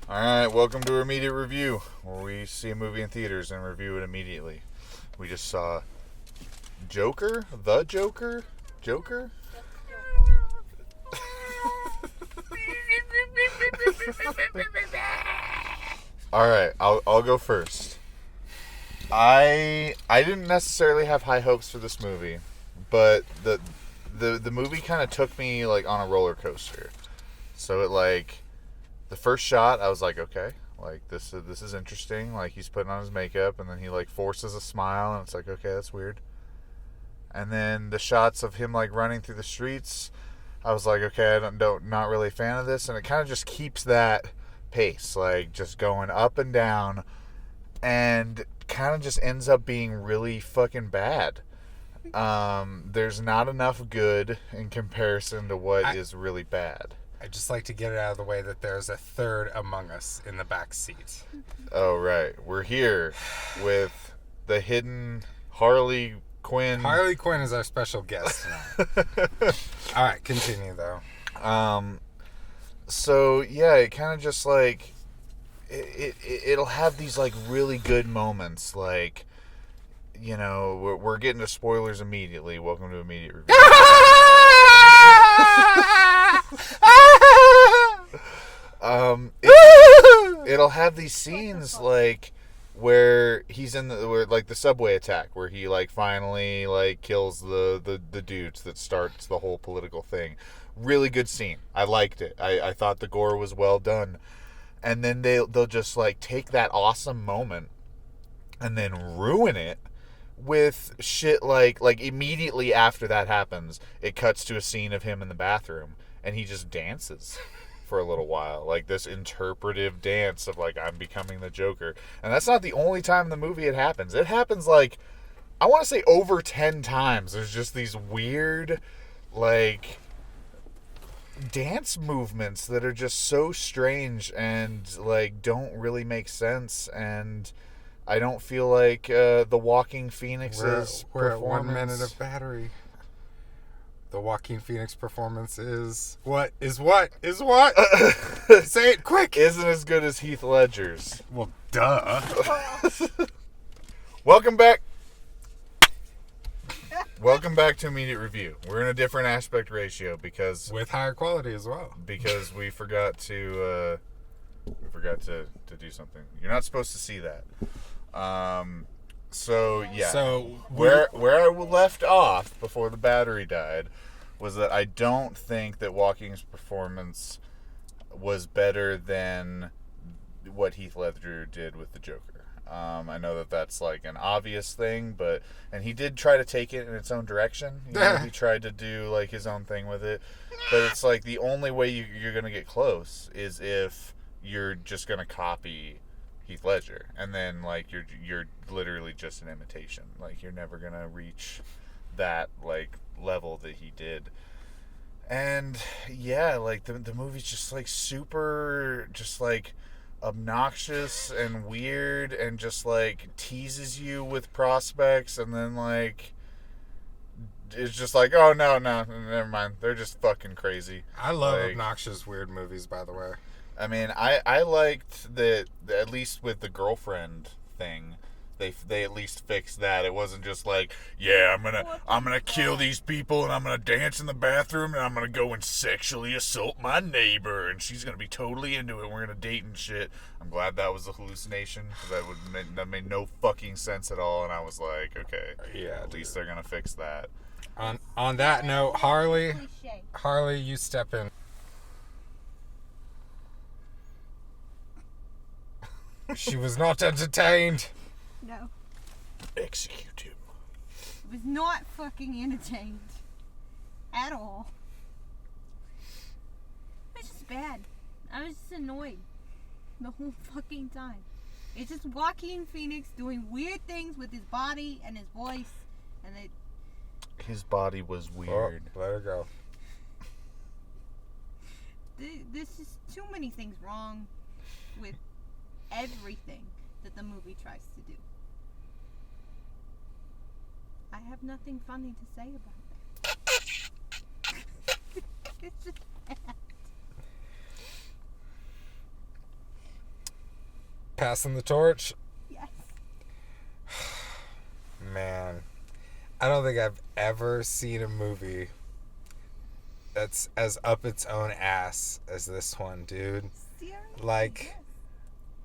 Alright, welcome to Immediate Review, where we see a movie in theaters and review it immediately. We just saw Joker? The Joker? Joker? Alright, I'll go first. I didn't necessarily have high hopes for this movie, but the movie kind of took me like on a roller coaster. So the first shot, I was like, okay, like this is interesting. Like he's putting on his makeup, and then he like forces a smile, and it's like, okay, that's weird. And then the shots of him like running through the streets, I was like, okay, not really a fan of this, and it kind of just keeps that pace, like just going up and down, and kind of just ends up being really fucking bad. There's not enough good in comparison to what is really bad. I'd just like to get it out of the way that there's a third among us in the back seat. Oh, right. We're here with the hidden Harley Quinn. Harley Quinn is our special guest tonight. All right, continue, though. So, yeah, it kind of just, like, it'll have these, like, really good moments, like, you know, we're getting to spoilers immediately. Welcome to Immediate Review. It'll have these scenes like where he's in the subway attack, where he like finally like kills the dudes that starts the whole political thing. Really good scene. I liked it. I thought the gore was well done. And then they'll just like take that awesome moment and then ruin it with shit like immediately after that happens, it cuts to a scene of him in the bathroom and he just dances for a little while, like this interpretive dance of like, I'm becoming the Joker. And that's not the only time in the movie it happens. It happens like, I want to say over 10 times. There's just these weird like dance movements that are just so strange and like don't really make sense. And I don't feel like the Walking Phoenix's we're at performance... 1 minute of battery. The Joaquin Phoenix performance is what? Say it quick. Isn't as good as Heath Ledger's. Well, duh. Welcome back. Welcome back to Immediate Review. We're in a different aspect ratio because with higher quality as well. Because we forgot to do something. You're not supposed to see that. So yeah. So where I left off before the battery died was that I don't think that Joaquin's performance was better than what Heath Ledger did with the Joker. I know that that's like an obvious thing, and he did try to take it in its own direction. You know, he tried to do like his own thing with it, but it's like the only way you're gonna get close is if you're just gonna copy Heath Ledger, and then like you're literally just an imitation. Like you're never gonna reach that like level that he did. And yeah, like the movie's just like super just like obnoxious and weird and just like teases you with prospects, and then like it's just like, oh no, never mind, they're just fucking crazy. I love like, obnoxious weird movies, by the way. I mean, I liked that at least with the girlfriend thing, they at least fixed that. It wasn't just like, yeah, I'm gonna kill these people and I'm gonna dance in the bathroom and I'm gonna go and sexually assault my neighbor and she's gonna be totally into it and we're gonna date and shit. I'm glad that was a hallucination, because that made no fucking sense at all. And I was like, okay, yeah, at least they're gonna fix that. On that note, Harley, you step in. She was not entertained. No. Execute him. I was not fucking entertained. At all. It was just bad. I was just annoyed. The whole fucking time. It's just Joaquin Phoenix doing weird things with his body and his voice. And his body was weird. Oh, let her go. There's just too many things wrong with everything that the movie tries to do. I have nothing funny to say about that. It's just bad. Passing the torch. Yes. Man, I don't think I've ever seen a movie that's as up its own ass as this one, dude. Seriously? Like,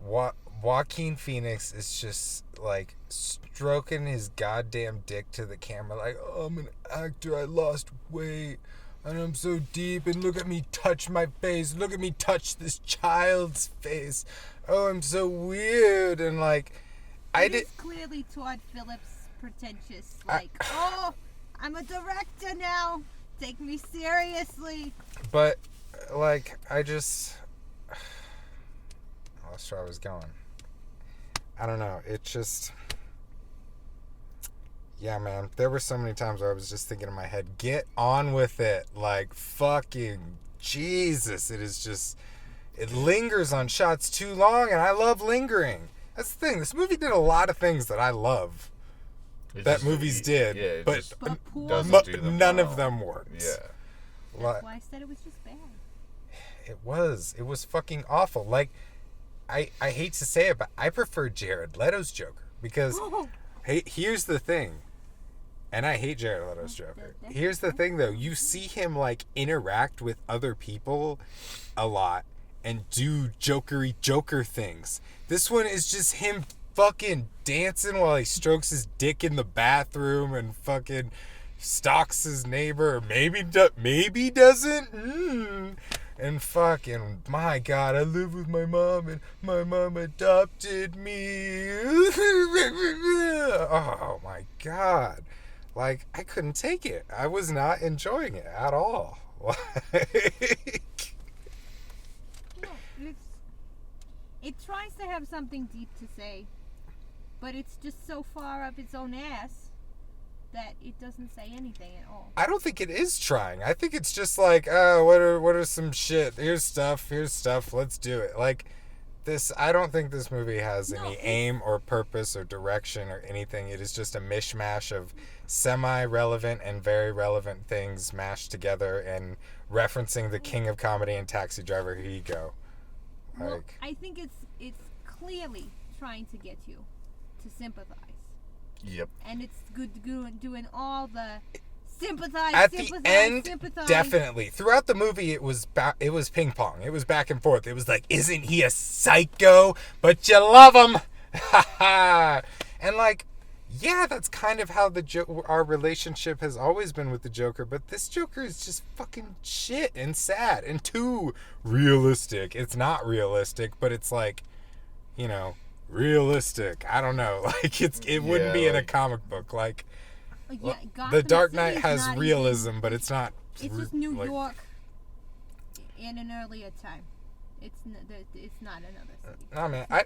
Yes. Joaquin Phoenix is just, like, stroking his goddamn dick to the camera, like, oh, I'm an actor, I lost weight, and I'm so deep, and look at me touch my face, look at me touch this child's face, oh, I'm so weird, and, like, It's clearly Todd Phillips pretentious, like, oh, I'm a director now, take me seriously. But, like, I lost where I was going. I don't know. It just... Yeah, man. There were so many times where I was just thinking in my head, get on with it. Like, fucking Jesus. It is just... It lingers on shots too long, and I love lingering. That's the thing. This movie did a lot of things that I love. Movies did. Yeah, but poor. doesn't do them none well. of them worked. Yeah. That's why I said it was just bad. It was fucking awful. Like, I hate to say it, but I prefer Jared Leto's Joker because here's the thing, and I hate Jared Leto's Joker. Here's the thing, though. You see him, like, interact with other people a lot and do jokery Joker things. This one is just him fucking dancing while he strokes his dick in the bathroom and fucking stalks his neighbor, or maybe doesn't. And fucking, my God, I live with my mom, and my mom adopted me. Oh, my God. Like, I couldn't take it. I was not enjoying it at all. Like... No, it tries to have something deep to say, but it's just so far up its own ass that it doesn't say anything at all. I don't think it is trying. I think it's just like, oh, what are some shit? Here's stuff, let's do it. Like, this, I don't think this movie has any aim or purpose or direction or anything. It is just a mishmash of semi-relevant and very relevant things mashed together and referencing the king of comedy and Taxi Driver. Here you go. Well, Like, I think it's clearly trying to get you to sympathize. Yep. And it's good doing all the sympathize, at sympathize, the end, sympathize. definitely. Throughout the movie, it was ping pong. It was back and forth. It was like, isn't he a psycho? But you love him. And like, yeah, that's kind of how our relationship has always been with the Joker. But this Joker is just fucking shit and sad and too realistic. It's not realistic, but it's like, you know, realistic. I don't know. Like, it wouldn't be in a comic book. Like, Yeah, The Dark City Knight is has not realism, even- but it's not. It's just New York in an earlier time. It's not another city. No, man, I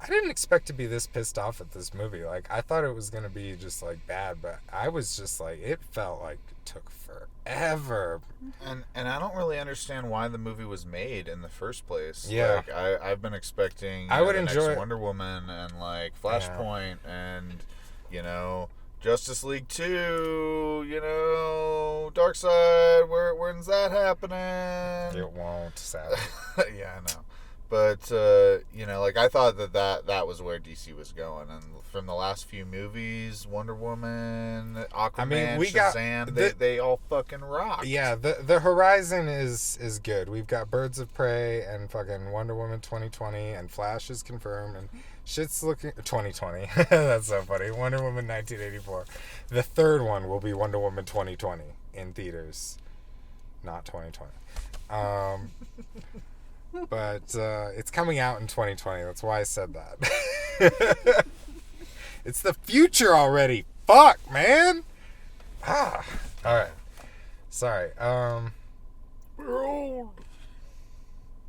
didn't expect to be this pissed off at this movie. Like, I thought it was gonna be just like bad, but I was just like, it felt like it took forever. And I don't really understand why the movie was made in the first place. Yeah. Like, I've been expecting I would the enjoy next Wonder Woman and like Flashpoint and Justice League 2, Darkseid, when's that happening? It won't, sadly. Yeah, I know. But, I thought that was where DC was going. And from the last few movies, Wonder Woman, Aquaman, Shazam, they all fucking rock. Yeah, the horizon is good. We've got Birds of Prey and fucking Wonder Woman 2020 and Flash is confirmed and shit's looking... 2020. That's so funny. Wonder Woman 1984. The third one will be Wonder Woman 2020 in theaters. Not 2020. But it's coming out in 2020. That's why I said that. It's the future already. Fuck, man. All right. Sorry. We're old.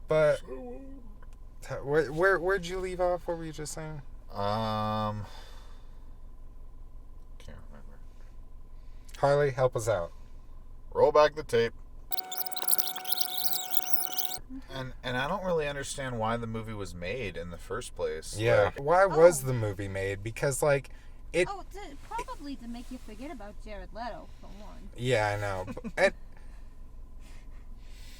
But So old. where'd you leave off? What were you just saying? Can't remember. Harley, help us out. Roll back the tape. And I don't really understand why the movie was made in the first place. Yeah. Like, Why was the movie made? Because, like, it... Probably to make you forget about Jared Leto, for one. Yeah, I know. And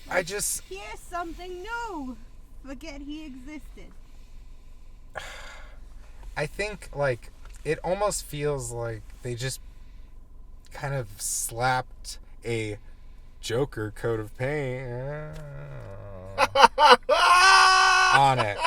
I just... Here's something new. Forget he existed. I think, like, it almost feels like they just kind of slapped a Joker coat of paint on it.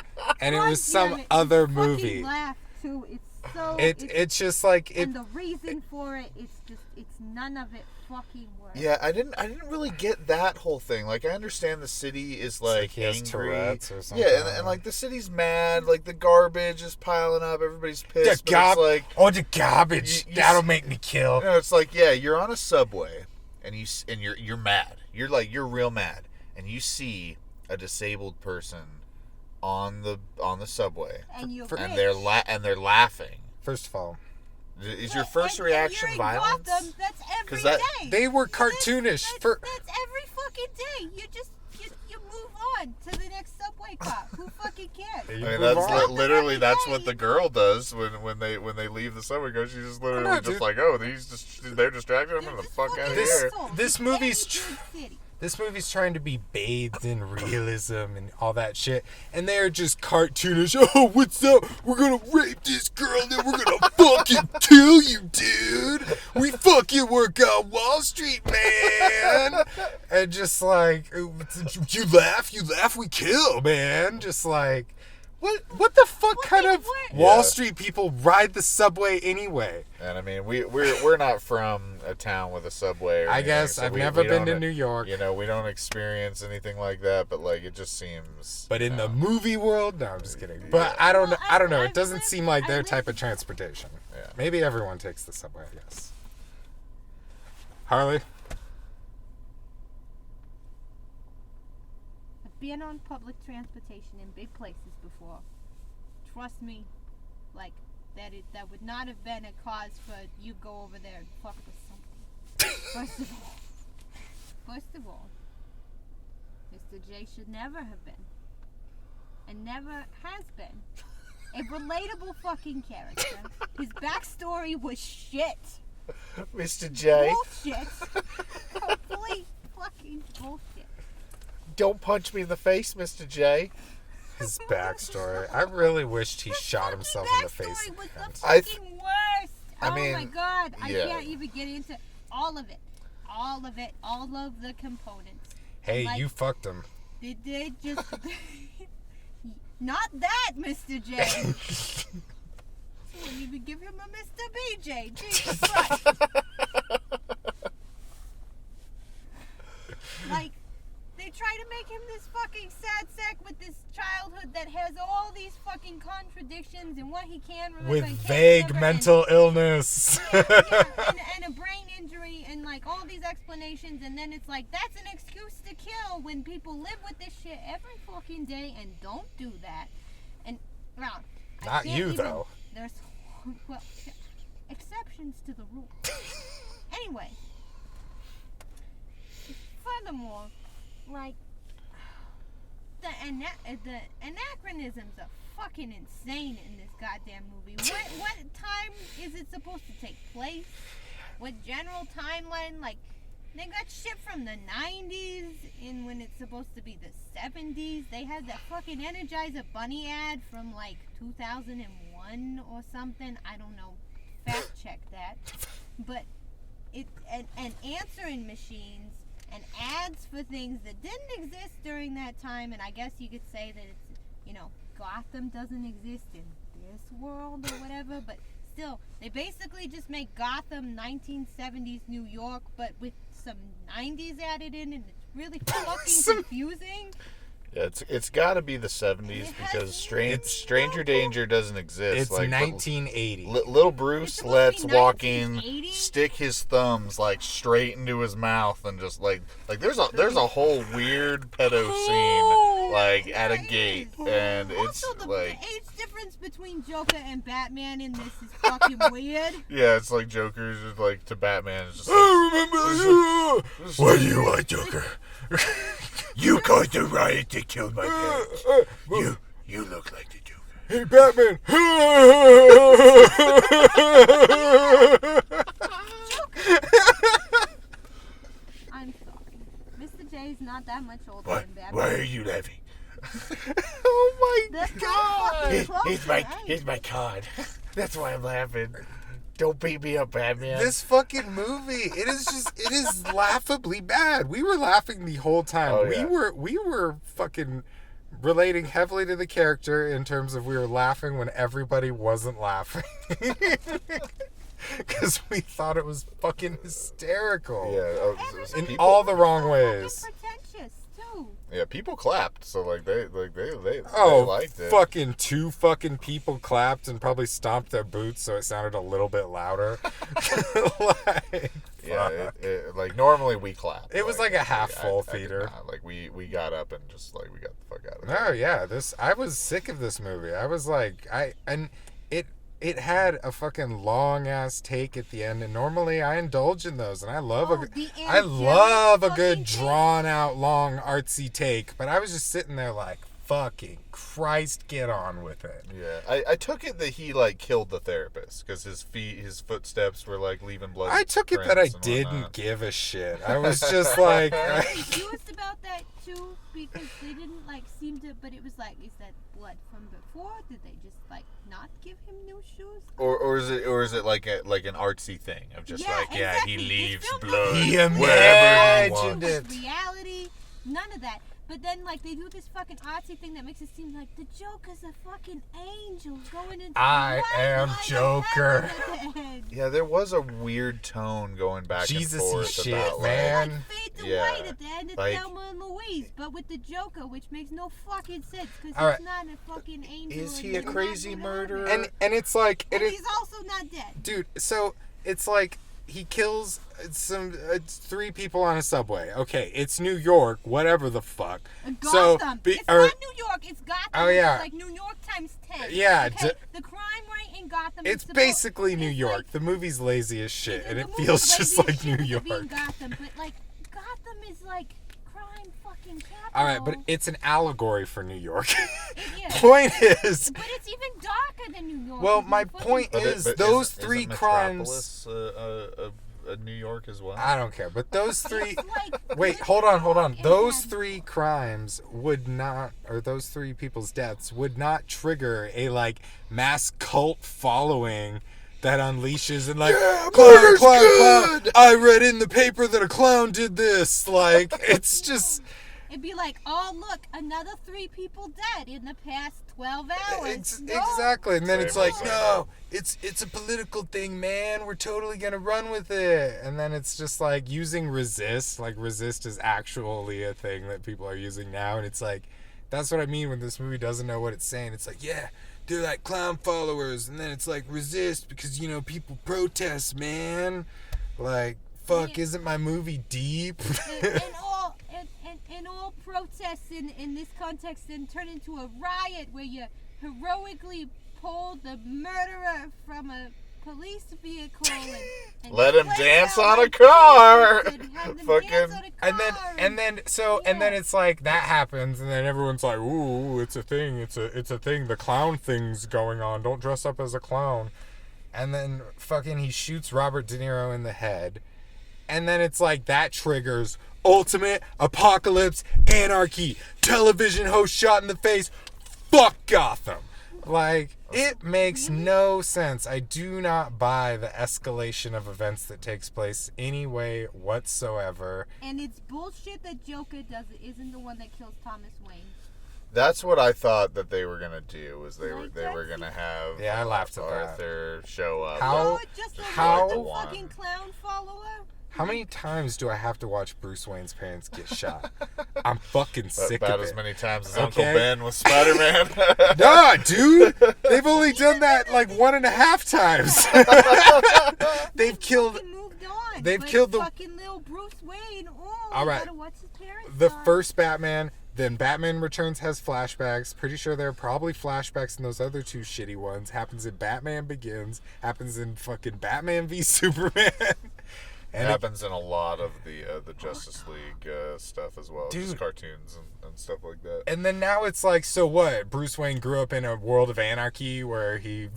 And it God was damn some it, other you fucking movie. laugh, too. It's so... It's just like... and the reason for it, it's none of it fucking works. Yeah, I didn't really get that whole thing. Like, I understand the city is like he has angry. Tourette's or something. Yeah, and like the city's mad. Like the garbage is piling up. Everybody's pissed. The But it's like, the garbage. That'll make me kill. you know, it's like, yeah, you're on a subway, and you're mad. You're real mad, and you see a disabled person on the subway, And you're and rich. they're laughing. First of all, Is your first And reaction you're in violence? Gotham, that's every 'Cause that- day. they were cartoonish. That's every fucking day. You move on to the next subway cop. Who fucking cares? I You mean, move that's on. literally that's what the girl does when they leave the subway. Go, she's just literally No, just dude. like, oh, they're distracted. I'm You're gonna just fuck out of fucking here. assholes. This In movie's any big city. This movie's trying to be bathed in realism and all that shit, and they're just cartoonish. Oh, what's up? We're gonna rape this girl, and then we're gonna fucking kill you, dude. We fucking work on Wall Street, man. And just like, you laugh, we kill, man. Just like, what the fuck kind of Wall Yeah. Street people ride the subway anyway? And I mean, we're not from a town with a subway. Or I anything, guess so I've we never been don't- to New York. You know, we don't experience anything like that. But like, it just seems. But in you the know, movie world, no, I'm just kidding. But I don't know. Well, I don't know. It I've doesn't lived- seem like I've their lived- type of transportation. Yeah. Maybe everyone takes the subway, I guess. Harley? I've been on public transportation in big places before. Trust me, like that would not have been a cause for you go over there and fuck with something. First of all, Mr. J should never have been, and never has been, a relatable fucking character. His backstory was shit. Mr. J, Bullshit. Complete fucking bullshit. don't punch me in the face, Mr. J. His backstory. I really wished he shot himself in the face. Backstory was the I fucking worst. I Oh mean, my god, I yeah. can't even get into all of it, all of the components. Hey, Like- you fucked him. They did just not that, Mr. J. Wouldn't even give him a Mr. BJ. Jesus Christ. Like, they try to make him this fucking sad sack with this childhood that has all these fucking contradictions and what he can remember With and can't vague remember mental illness. and a brain injury and like all these explanations, and then it's like that's an excuse to kill when people live with this shit every fucking day and don't do that. And well, I Not can't you, even- though. There's well exceptions to the rule. Anyway, furthermore, like the anachronisms are fucking insane in this goddamn movie. What time is it supposed to take place? What general timeline? Like, they got shit from the 90s in when it's supposed to be the 70s. They had that fucking Energizer Bunny ad from like 2001 or something. I don't know. Fact check that. But it and answering machines and ads for things that didn't exist during that time, and I guess you could say that it's, you know, Gotham doesn't exist in this world or whatever, but still, they basically just make Gotham 1970s New York, but with some 90s added in, and it's really fucking confusing. Yeah, it's got to be the 70s because Stranger Danger doesn't exist. It's like, but 1980. Little It's Bruce supposed lets to be Joaquin 1980? stick his thumbs like straight into his mouth and just like there's a whole weird pedo scene like at a gate, and it's Also, the like age difference between Joker and Batman in this is fucking weird. yeah, it's like Joker's just like to Batman. It's just like, I remember you. What do you want, Joker? You caused a riot that killed my parents. You look like the Joker. Hey, Batman. I'm sorry. Mr. J's not that much older Why, than Batman. why are you laughing? oh my That's god! He's my card. That's why I'm laughing. Don't beat me up, Batman. This fucking movie, it is laughably bad. We were laughing the whole time. Oh, yeah. We were fucking relating heavily to the character in terms of we were laughing when everybody wasn't laughing. Because we thought it was fucking hysterical. Yeah, in all the wrong ways. Pretentious too. Yeah, people clapped, so they Oh, liked it. fucking 2 fucking people clapped and probably stomped their boots so it sounded a little bit louder. Like, Yeah, like normally we clap. it was like a half full I did theater. not. Like we got up and just like we got the fuck out of there. Oh yeah, I was sick of this movie. I was like, it had a fucking long ass take at the end, and normally I indulge in those, and I love a good fucking drawn out long artsy take. But I was just sitting there like, fucking Christ, get on with it. Yeah, I took it that he like killed the therapist because his footsteps were like leaving blood. I took it that I prints and didn't whatnot. give a shit. I was just like, I was confused about that too because they didn't like seem to. But it was like, is that blood from before? Did they just like not give him new shoes? Or is it like an artsy thing of just exactly. he leaves It's blood He wherever he imagined wants. it. Reality, none of that. But then, like, they do this fucking artsy thing that makes it seem like the Joker's a fucking angel going into I right am line of Joker. heaven. Yeah, there was a weird tone going back Jesus-y and forth shit, about man. Like fade to Yeah, white at the end of like- Thelma and Louise, but with the Joker, which makes no fucking sense because All he's right. not a fucking angel. Is and he a he's not crazy gonna murderer? happen. and it's like, And he's also not dead. dude. So it's like he kills some 3 people on a subway. Okay, it's New York, whatever the fuck. So Gotham. be- It's or- not New York. It's Gotham. Oh, which is yeah. like New York times 10. Yeah, Okay? The crime rate in Gotham. it's is supposed- basically New it's York. like- the movie's lazy as shit, and the it movie's feels lazy just as like shit New for York. being Gotham, but like Gotham is like crime fucking capital. All right, but it's an allegory for New York. Yeah. Point is, But it's even darker than New York. well, It's my like fucking- point But is but those isn't 3 crimes. Metropolis, New York as well. I don't care, but those 3. It's like Wait, hold on. it Those has- 3 crimes would not, or those 3 people's deaths would not trigger a like mass cult following that unleashes and like, clown. I read in the paper that a clown did this. Like, it's just It'd be like, oh look, another 3 people dead in the past 12 hours. No. exactly. And then it's Same, like, same. no, it's a political thing, man. We're totally gonna run with it. And then it's just like using resist. Like resist is actually a thing that people are using now, and it's like, that's what I mean when this movie doesn't know what it's saying. It's like, yeah, they're like clown followers, and then it's like resist because people protest, man. Like, fuck, Yeah. isn't my movie deep? And all protests in this context then turn into a riot where you heroically pulled the murderer from a police vehicle and Let him placed dance out on a on car. police and have them Fucking- dance on a And car then it's like that happens, and then everyone's like, "Ooh, it's a thing. It's a thing. The clown thing's going on. Don't dress up as a clown." And then fucking he shoots Robert De Niro in the head, and then it's like that triggers ultimate apocalypse, anarchy. Television host shot in the face. Fuck Gotham. Like, it makes no sense. I do not buy the escalation of events that takes place any way whatsoever. And it's bullshit that Joker isn't the one that kills Thomas Wayne. That's what I thought that they were gonna do. Was they Like, were gonna have Yeah, I laughed at that. Arthur show up. How- No, it's just a how- little fucking clown follower. How many times do I have to watch Bruce Wayne's parents get shot? I'm fucking sick About of as it. many times as Uncle Okay. Ben with Spider-Man. Nah, dude. They've only done that like 1.5 times. They've killed Fucking moved on. they've but killed the- fucking little Bruce Wayne. Oh, All right. Gotta watch his parents the die. first Batman. Then Batman Returns has flashbacks. Pretty sure there are probably flashbacks in those other 2 shitty ones. Happens in Batman Begins. Happens in fucking Batman v Superman. And happens in a lot of the Justice League stuff as well, Dude. just cartoons and stuff like that. And then now it's like, so what? Bruce Wayne grew up in a world of anarchy where he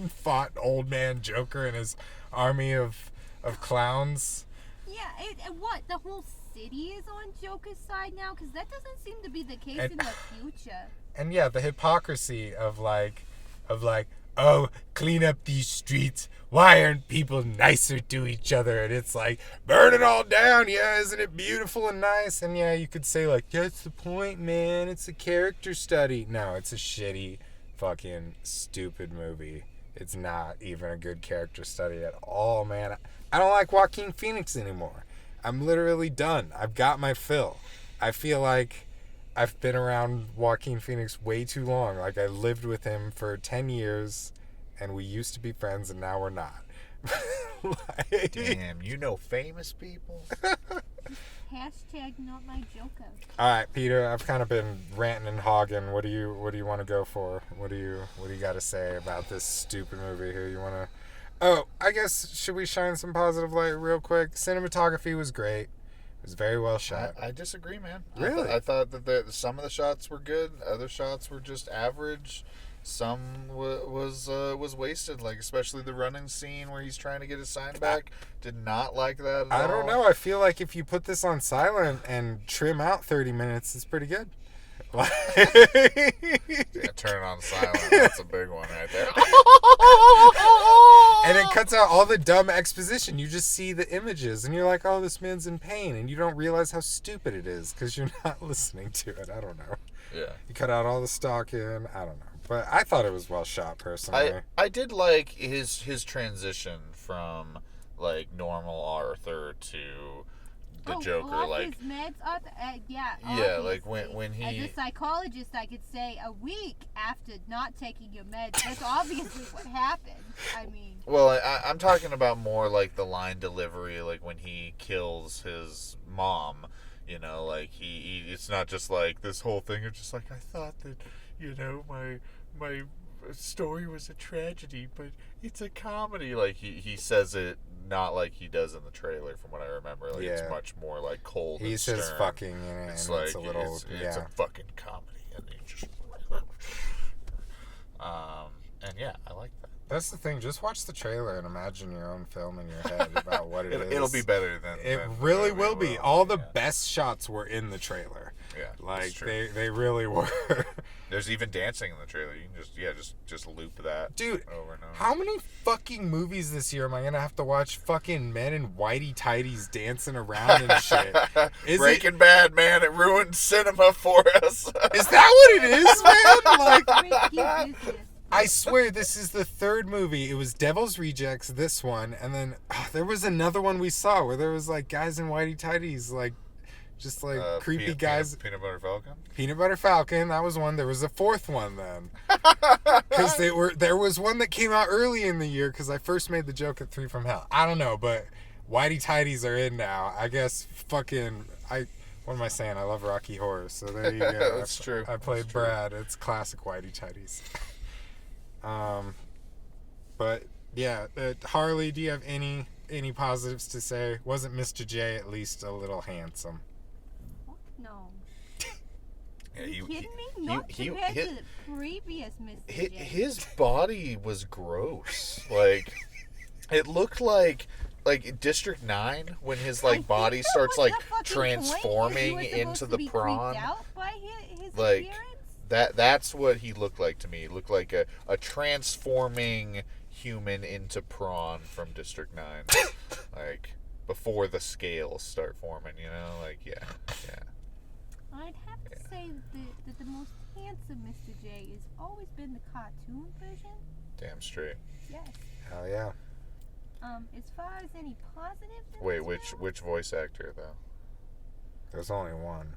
fought old man Joker and his army of clowns. Yeah, what? The whole city is on Joker's side now? Because that doesn't seem to be the case And- in the future. And yeah, the hypocrisy of like, oh, clean up these streets. Why aren't people nicer to each other? And it's like, burn it all down. Yeah, isn't it beautiful and nice? And yeah, you could say like, that's the point, man. It's a character study. No, it's a shitty, fucking stupid movie. It's not even a good character study at all, man. I don't like Joaquin Phoenix anymore. I'm literally done. I've got my fill. I feel like I've been around Joaquin Phoenix way too long. Like, I lived with him for 10 years, and we used to be friends, and now we're not. Like, Damn, you know famous people? Hashtag not my Joker. all right, Peter, I've kind of been ranting and hogging. What do you want to go for? What do you got to say about this stupid movie here? You want to... Oh, I guess, should we shine some positive light real quick? Cinematography was great. It was very well shot. I disagree, man. Really? I thought that some of the shots were good. Other shots were just average. Some was wasted, like especially the running scene where he's trying to get his sign back. Did not like that at all. I don't know. I feel like if you put this on silent and trim out 30 minutes, it's pretty good. Yeah, turn it on silent. That's a big one right there. And it cuts out all the dumb exposition. You just see the images, and you're like, oh, this man's in pain. And you don't realize how stupid it is because you're not listening to it. I don't know. Yeah. You cut out all the stock in. I don't know. But I thought it was well shot, personally. I did like his transition from like normal Arthur to the Joker, off like his meds, yeah, like obviously. when he As a psychologist, I could say a week after not taking your meds. That's obviously what happened. I mean, well, I'm talking about more like the line delivery, like when he kills his mom. You know, like he it's not just like this whole thing. It's just like I thought that, you know, my story was a tragedy, but it's a comedy. Like he says it not like he does in the trailer, from what I remember. Like it's much more like cold. He and says stern. fucking in it, It's and like it's a little... it's a fucking comedy, and he just and yeah, I like that. That's the thing. Just watch the trailer and imagine your own film in your head about what it is. It'll be better than It than really the will movie be. All the yeah. best shots were in the trailer. Yeah, Like, that's true. they really were. There's even dancing in the trailer. You can just loop that, Dude, over and over. how many fucking movies this year am I gonna have to watch fucking men in whitey tighties dancing around and shit? Breaking Bad, man, it ruined cinema for us. Is that what it is, man? Like, risky business. I swear this is the third movie. It was Devil's Rejects, this one, and then there was another one we saw where there was like guys in whitey tighties, like just like creepy guys. Peanut Butter Falcon. Peanut Butter Falcon, that was one. There was a fourth one then, because there was one that came out early in the year because I first made the joke at 3 from Hell. I don't know, but whitey tighties are in now. I guess fucking What am I saying? I love Rocky Horror, so there you go. That's true. I played That's true. Brad. It's classic whitey tighties. But yeah, Harley, do you have any positives to say? Wasn't Mr. J at least a little handsome? No. Yeah, You kidding me? Not compared to the previous Mr. J. his body was gross. Like it looked like District 9 when his like body starts like transforming into the prawn. Out by his Like appearance? that's what he looked like to me. He looked like a transforming human into prawn from District 9. Like before the scales start forming, you know? Like yeah. I'd have to say that the most handsome Mr. J has always been the cartoon version. Damn straight. Yes. Hell yeah. As far as any positives in Wait, this film, which voice actor though? There's only one.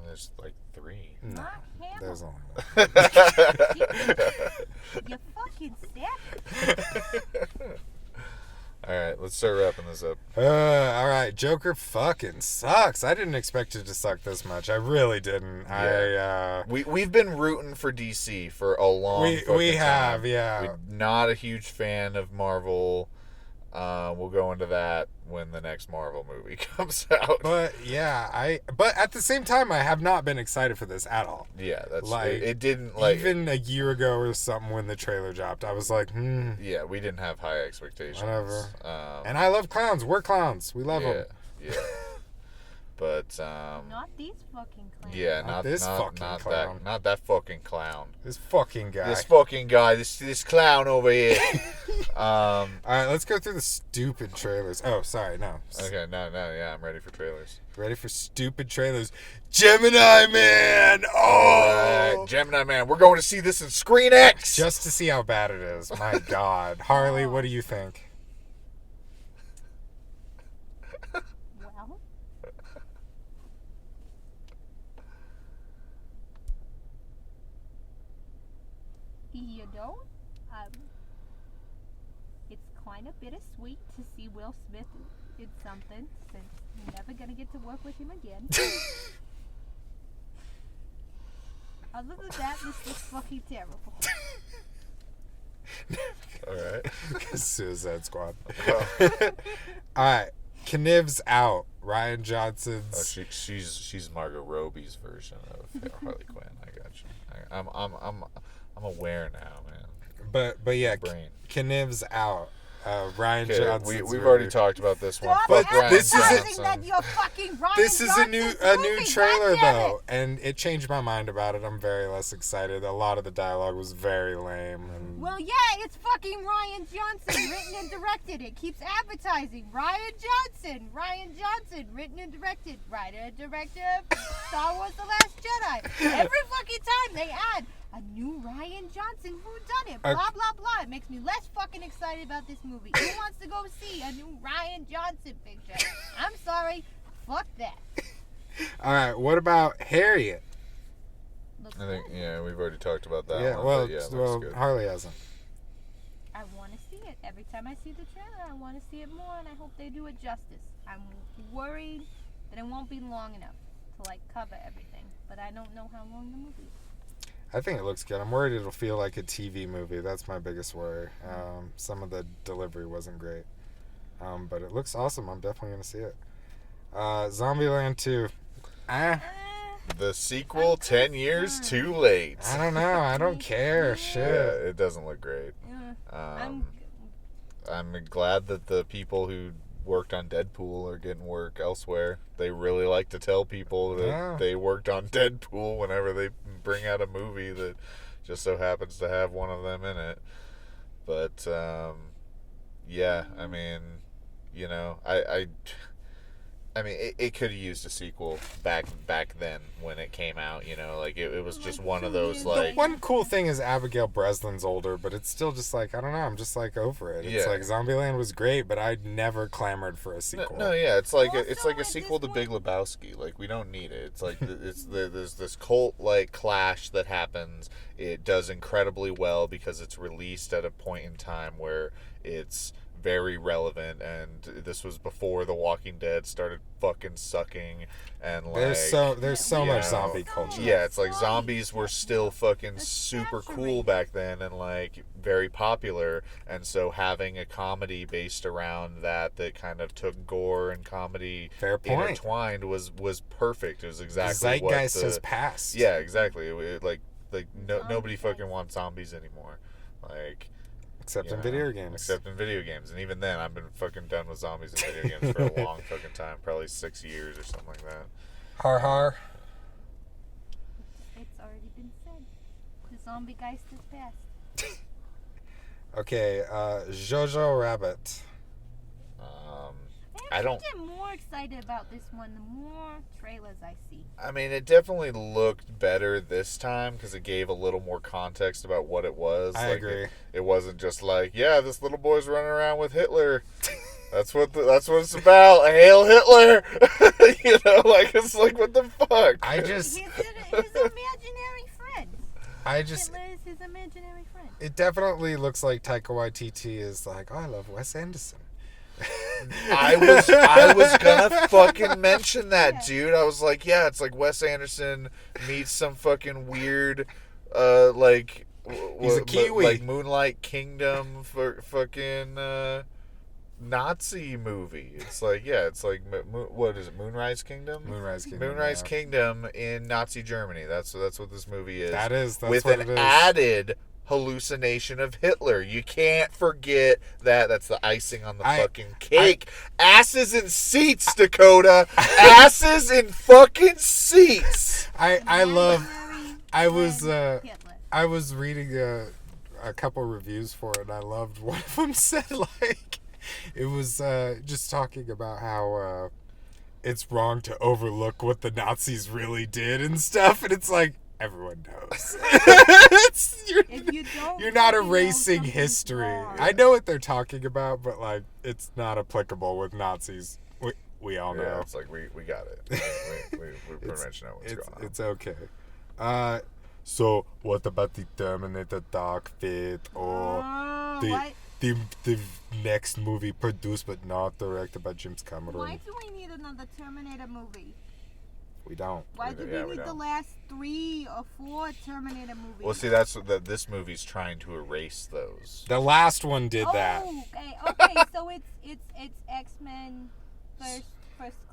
There's like 3. No, Mark Hamill. there's only one. You fucking savage. All right, let's start wrapping this up. All right, Joker fucking sucks. I didn't expect it to suck this much. I really didn't. Yeah. We've been rooting for DC for a long We fucking have, time. yeah. We're not a huge fan of Marvel. We'll go into that when the next Marvel movie comes out. But yeah, but at the same time, I have not been excited for this at all. Yeah, that's Like, it didn't like even a year ago or something when the trailer dropped, I was like, Yeah, we didn't have high expectations. whatever. And I love clowns. We're clowns. We love them. Yeah. But Not these fucking clowns. yeah, Not this fucking clown. Not that fucking clown. This fucking guy. This fucking guy. This clown over here. All right, let's go through the stupid trailers. Oh, sorry, no. Okay, no, yeah, I'm ready for trailers. Ready for stupid trailers? Gemini Man. Oh, Alright, Gemini Man. We're going to see this in Screen X. just to see how bad it is. My God, Harley, what do you think? Well, you know, it's kind of bittersweet to see Will Smith in something since you're never gonna get to work with him again. Other than that, this looks fucking terrible. All right. Suicide Squad. All right, Kniv's out. Ryan Oh, Johnson's. she's Margot Robbie's version of Harley Quinn. I got you. I'm aware now, man. But yeah, Brain. Kniv's out. Ryan Okay, Johnson's. we've already movie. talked about this one. Stop But Fuck Ryan this is a- Johnson. that you're fucking Ryan This is a new Johnson's trailer movie, goddammit. though, and it changed my mind about it. I'm very less excited. A lot of the dialogue was very lame. And Well, yeah, it's fucking Ryan Johnson, written and directed. It keeps advertising. Ryan Johnson, written and directed. Writer and director of Star Wars The Last Jedi. Every fucking time they add a new Ryan Johnson, who done it? Blah, blah, blah. It makes me less fucking excited about this movie. Who wants to go see a new Ryan Johnson picture? I'm sorry. Fuck that. all right, what about Harriet? Looks I think good. we've already talked about that Yeah, one. well, but yeah, it well, looks good. Harley hasn't. I want to see it. Every time I see the trailer, I want to see it more, and I hope they do it justice. I'm worried that it won't be long enough to like cover everything, but I don't know how long the movie is. I think it looks good. I'm worried it'll feel like a TV movie. That's my biggest worry. Some of the delivery wasn't great, but it looks awesome. I'm definitely gonna see it. Zombieland 2. The sequel, 10 years too late. I don't know. I don't care. Yeah, Shit. it doesn't look great. I'm I'm glad that the people who worked on Deadpool are getting work elsewhere. They really like to tell people that Yeah. they worked on Deadpool whenever they bring out a movie that just so happens to have one of them in it. But yeah, I mean, you know, I mean, it could have used a sequel back then when it came out. You know, like it was just one of those The The like. one cool thing is Abigail Breslin's older, but it's still just like, I don't know. I'm just like over it. It's Yeah. like Zombieland was great, but I never clamored for a sequel. No, yeah, it's like it's Also, like a at sequel this to Big Lebowski. Like we don't need it. It's like there's this cult like clash that happens. It does incredibly well because it's released at a point in time where it's very relevant, and this was before The Walking Dead started fucking sucking, and like There's so you much know, zombie culture. yeah, it's like zombies were still fucking It's super cool saturated. back then and like very popular, and so having a comedy based around that kind of took gore and comedy Fair point. intertwined was perfect. It was The exactly zeitgeist what has passed. yeah, exactly. Like nobody Zombies. fucking wants zombies anymore. Like Except you in know, video games. Except in video games. And even then, I've been fucking done with zombies in video games for a long fucking time. Probably 6 years or something like that. Har har. It's already been said. The zombie geist is past. Okay, Jojo Rabbit. I don't... get more excited about this one the more trailers I see. I mean, it definitely looked better this time because it gave a little more context about what it was. I Like, agree. It wasn't just like, yeah, this little boy's running around with Hitler. That's what it's about. Hail Hitler! You know, like it's like what the fuck? I just, His imaginary friend. Hitler is his imaginary friend. it definitely looks like Taika Waititi is like, oh, I love Wes Anderson. I was gonna fucking mention that, dude. I was like, yeah, it's like Wes Anderson meets some fucking weird, like He's a Kiwi. like Moonlight Kingdom for fucking Nazi movie. It's like, yeah, it's like what is it? Moonrise Kingdom. Moonrise Kingdom. Moonrise yeah. Kingdom in Nazi Germany. That's what this movie is. That's with what an it is. added hallucination of Hitler. You can't forget that. That's the icing on the fucking cake. Asses in seats, Dakota. Asses in fucking seats. I was reading a couple reviews for it, and I loved one of them said, like, it was just talking about how it's wrong to overlook what the Nazis really did and stuff, and it's like, everyone knows. You're not erasing history. Wrong. I know what they're talking about, but, like, it's not applicable with Nazis. We all know. Yeah, it's like, we got it. We pretty much know what's going on. It's okay. So, what about the Terminator Dark Fate or the next movie produced but not directed by James Cameron? Why do we need another Terminator movie? We don't. Why do we need the last 3 or 4 Terminator movies? Well, see, that's what this movie's trying to erase those. The last one did that. Okay, so it's X-Men first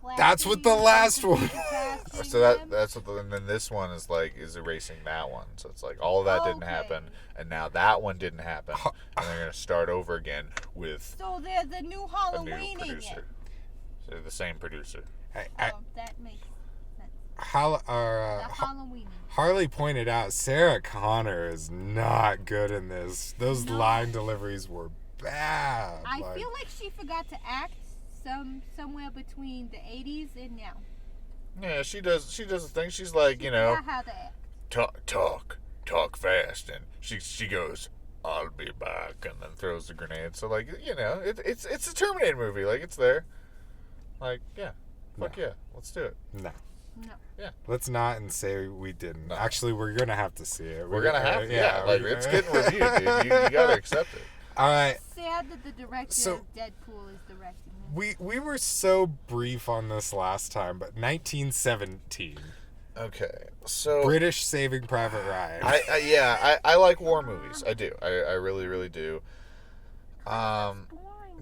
class. That's what the last one. So that's what, and then this one is erasing that one. So it's like all of that didn't happen, and now that one didn't happen, and they're gonna start over again with. So there's a new Halloween a new producer. So they're the same producer. That makes sense. Halloween. Harley pointed out Sarah Connor is not good in this. Those line deliveries were bad. I feel like she forgot to act somewhere between the 80s and now. Yeah, she does a thing. She's like, you know, how to act. talk fast, and she goes, "I'll be back," and then throws the grenade. So like, you know, it's a Terminator movie. Like, it's there. Like, yeah, fuck yeah, let's do it. No. Yeah. Let's not and say we didn't. No. Actually, we're gonna have to see it. We're gonna have to. Yeah, like it's getting reviewed, dude. You gotta accept it. All right. It's sad that the director of Deadpool is directing it. We were so brief on this last time, but 1917. Okay, so British Saving Private Ryan. I like war movies. I do. I really, really do.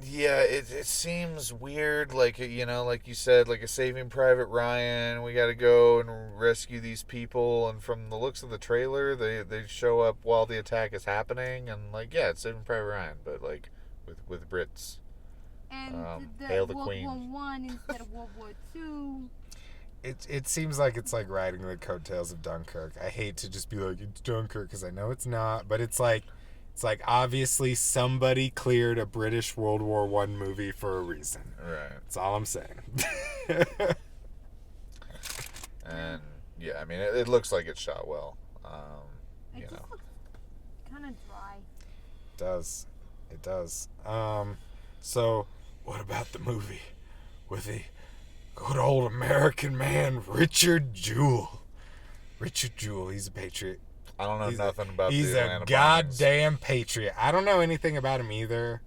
Yeah, it seems weird, like, you know, like you said, like a Saving Private Ryan, we gotta go and rescue these people, and from the looks of the trailer, they show up while the attack is happening, and like, yeah, it's Saving Private Ryan, but like with Brits. And Hail the World Queen. War I instead of World War II. It seems like it's like riding the coattails of Dunkirk. I hate to just be like, it's Dunkirk, because I know it's not, but it's like obviously somebody cleared a British World War I movie for a reason. Right. That's all I'm saying. And yeah, I mean, it looks like it's shot well. It just looks kind of dry. It does. So what about the movie with the good old American man, Richard Jewell? Richard Jewell, he's a patriot. I don't know nothing about He's the Atlanta a goddamn patriot. I don't know anything about him either.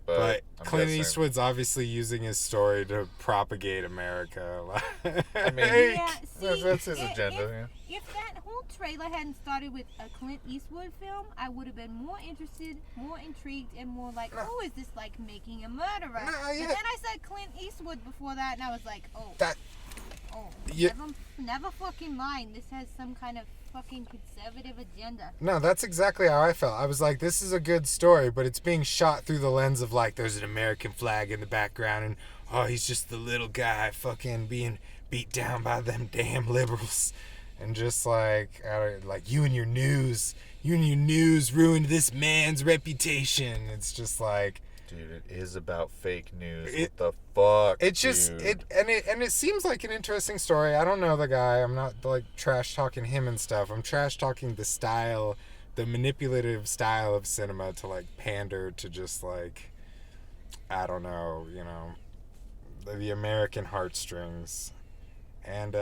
But Clint Eastwood's obviously using his story to propagate America. I mean, Yeah, see, that's his agenda. If that whole trailer hadn't started with a Clint Eastwood film, I would have been more interested, more intrigued, and more like, oh, is this like Making a Murderer? No, But yeah. then I said Clint Eastwood before that, and I was like, Yeah. never fucking mind. This has some kind of fucking conservative agenda. No, that's exactly how I felt. I was like, this is a good story, but it's being shot through the lens of like, there's an American flag in the background, and oh, he's just the little guy fucking being beat down by them damn liberals. And just like you and your news ruined this man's reputation. It's just like, dude, it is about fake news. What the fuck? It's just dude? it seems like an interesting story. I don't know the guy. I'm not like trash talking him and stuff. I'm trash talking the style, the manipulative style of cinema to like pander to just like, I don't know, you know, the American heartstrings. And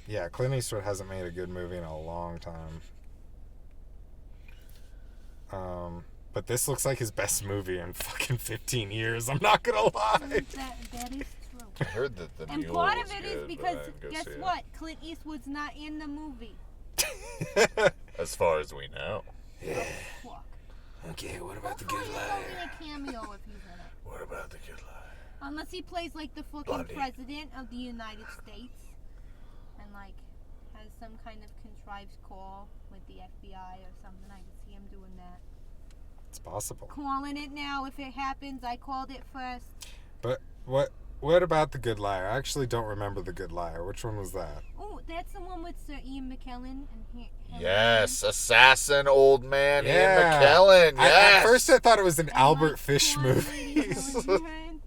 yeah, Clint Eastwood hasn't made a good movie in a long time. But this looks like his best movie in fucking 15 years. I'm not gonna lie. That is true. I heard that the And Mule part was of it good, is but because, I didn't go guess see it. what? Clint Eastwood's not in the movie. As far as we know. Yeah. Fuck. Okay, what about the Hopefully good it's liar? only a cameo if he's in it. What about the Good Liar? Unless he plays like the fucking Blondie. president of the United States and like has some kind of contrived call with the FBI or something. I could see him doing that. possible. Calling it now. If it happens, I called it first. But what about The Good Liar? I actually don't remember The Good Liar. Which one was that? Oh, that's the one with Sir Ian McKellen and Yes, assassin old man Ian Yeah. McKellen. Yes. At first I thought it was an And Albert like Fish Swan movie. Lady Helen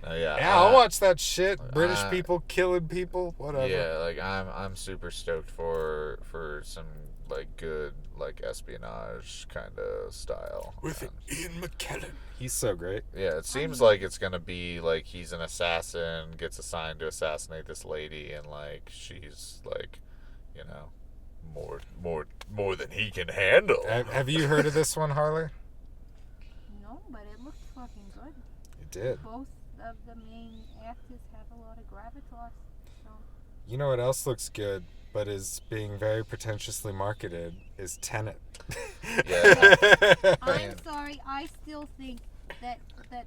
Yeah, Yeah, I'll watch that shit. British people killing people, whatever. Yeah, like I'm super stoked for some like good like espionage kind of style. With And, Ian McKellen. He's so great. yeah, it seems like it's gonna be like he's an assassin, gets assigned to assassinate this lady, and like she's like, you know, more than he can handle. Have you heard of this one, Harley? No, but it looked fucking good. You did. Both of the main actors have a lot of gravitas. So You know what else looks good, but is being very pretentiously marketed, is Tenet. Yeah. I'm sorry, I still think that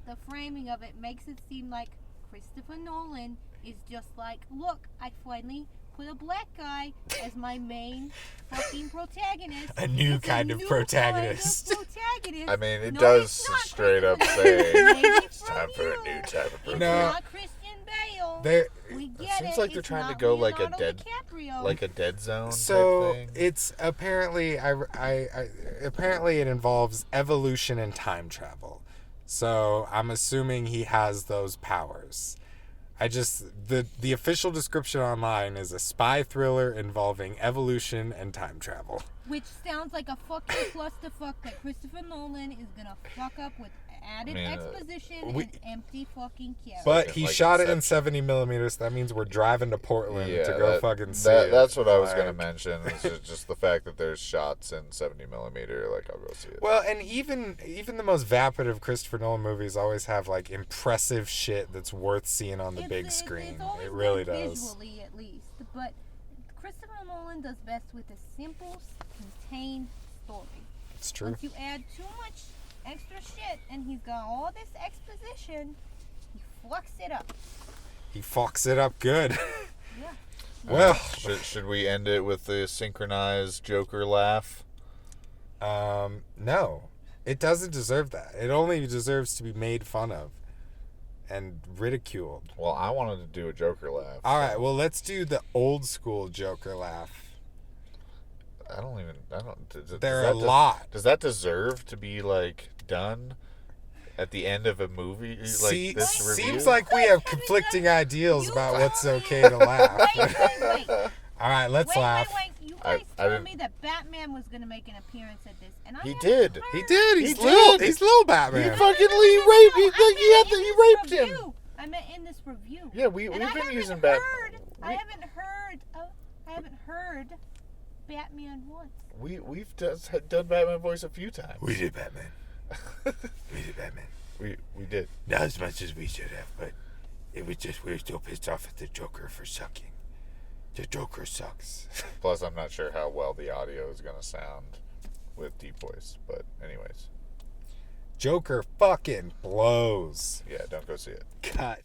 the framing of it makes it seem like Christopher Nolan is just like, look, I finally put a black guy as my main fucking protagonist. A new It's kind of protagonist. I mean, it No, does it's not straight up Christopher say Nolan. Maybe it's from time for a you. new type of It's person. No. not Christian Bale. They We It get seems it. like they're It's trying to not go like a Leonardo dead- DiCaprio. Like a Dead Zone So type thing. it's apparently apparently it involves evolution and time travel. So I'm assuming he has those powers. The official description online is a spy thriller involving evolution and time travel. Which sounds like a fucking clusterfuck that Christopher Nolan is gonna fuck up with added exposition and empty fucking characters. But he Like shot it in Inception. 70 millimeters. That means we're driving to Portland to go that- fucking see that, it. That's what I was gonna Like- mention. Is just the fact that there's shots in 70mm. Like I'll go see it. Well, and even the most vapid of Christopher Nolan movies always have like impressive shit that's worth seeing on the big screen. It's always It really good does. visually, at least. But Christopher Nolan does best with a simple, contained story. It's true. Once you add too much extra shit and he's got all this exposition, he fucks it up. He fucks it up good. Yeah. Well, Should we end it with the synchronized Joker laugh? no. It doesn't deserve that. It only deserves to be made fun of and ridiculed. Well, I wanted to do a Joker laugh. All right, well, let's do the old school Joker laugh. I don't. Does There are that a lot. Does that deserve to be like done at the end of a movie? Like See, this review? seems like we have conflicting ideas about what's okay to laugh. Wait. All right, let's laugh. Wait. You guys I told didn't- me that Batman was gonna make an appearance at this, and I He haven't did. heard. He did. He's He little. did. He's little He Batman. fucking No, raped. He I meant in raped this him. review. I meant in this review. Yeah, we've And I been haven't using heard- I we- haven't heard Batman once. We've done Batman voice a few times. We did Batman. We did Batman. We did. Not as much as we should have, but it was just we were still pissed off at the Joker for sucking. The Joker sucks. Plus, I'm not sure how well the audio is gonna sound with deep voice. But anyways, Joker fucking blows. yeah, don't go see it. Cut.